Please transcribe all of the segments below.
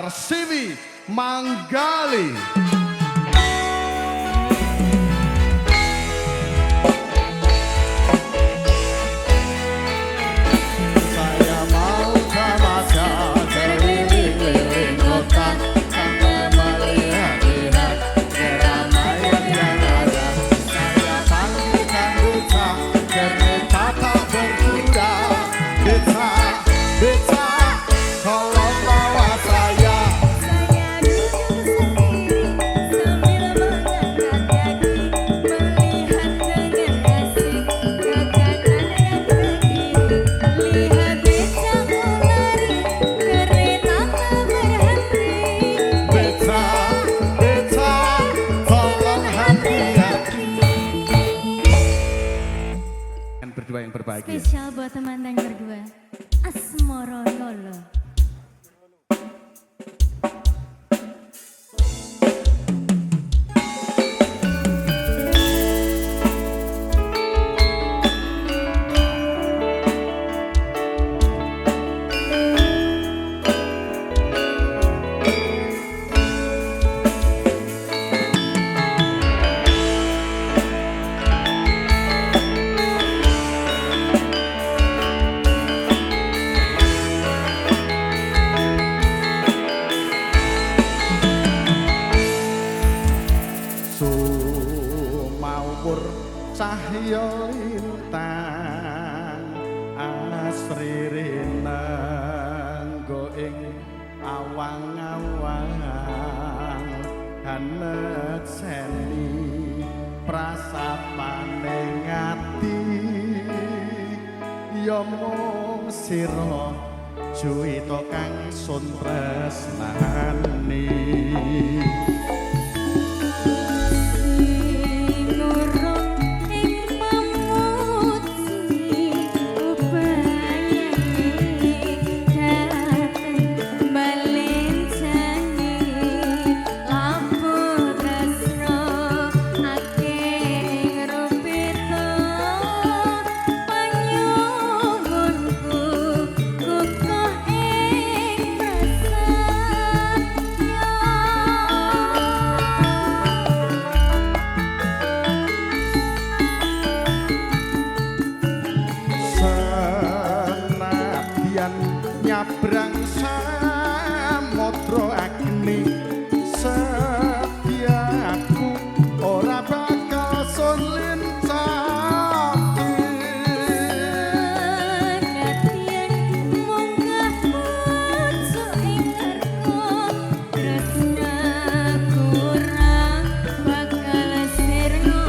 Persiwi Manggali. Saya mau sama keliling-liling kota sampai melihat-lihat keramaian yang ada. Saya panggilkan duta, kereta tak berkuda. Duta, tolong bawa saya. Berdua yang berbahagia. Spesial buat teman yang berdua. Asmoro Lolo. Cahya lintang asri nanggo ing awang-awang hanet seni prasapane ngati ya mung sira juwita kang sun tresnani. Nyabrang samudra agni setiaku ora bakal sun lincati. Senadyan munggah pucuk ing ngarko tresnaku ora bakal sirna.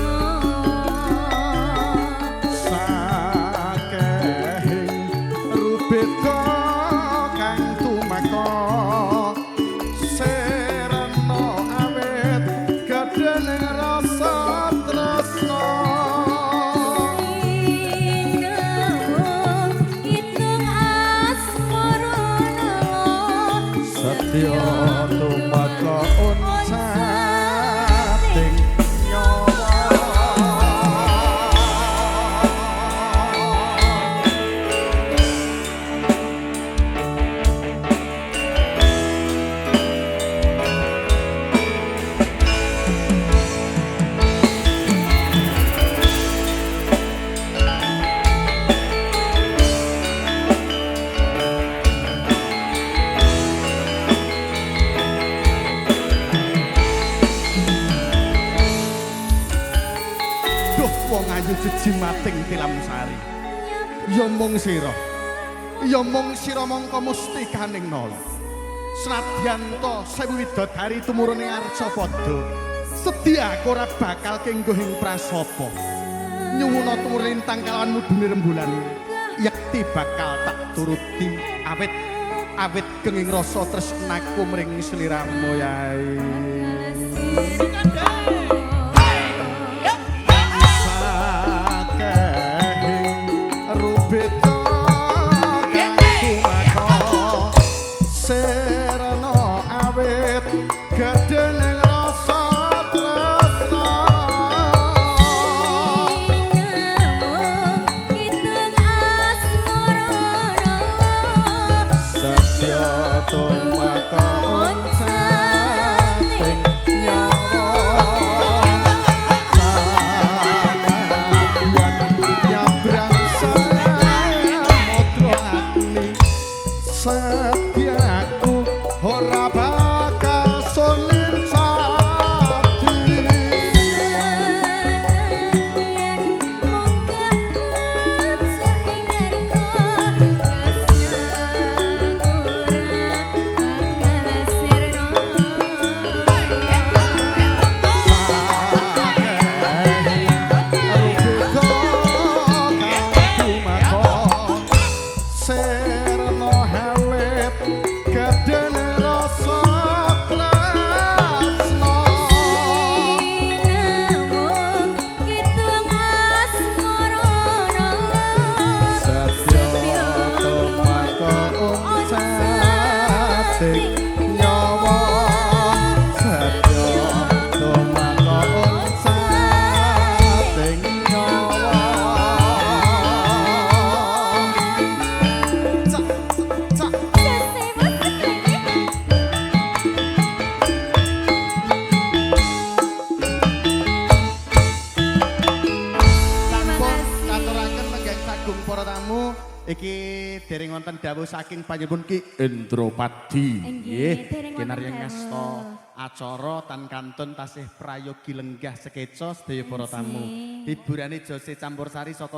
Sakehing rubeda Setya tumeka uncating nyawa. Wong ayu jejimating tilam sari ya mung sira mongko mustikaning nala senadyan to sewu widodari tumurun ing Arcapada sedya ora bakal kenggo ing prasapa nyuwuna tumurun lintang kalawan mudune rembulan yekti bakal tak turuti awit kenging rasa tresnaku mring sliramu yai. Setya tumeka ora bakal sulit sati Serno helit geden rasa tresno Setya tumeka unsatik nyawa Setya tumeka unsatik nyawa Katuraken lenggah sagung para tamu iki dereng wonten dawuh saking panjenengan Ki Endropadi nggih kinarya ngasta acara tan kantun tasih prayogi lenggah sekeca sedaya para tamu hiburane Jose Campursari saka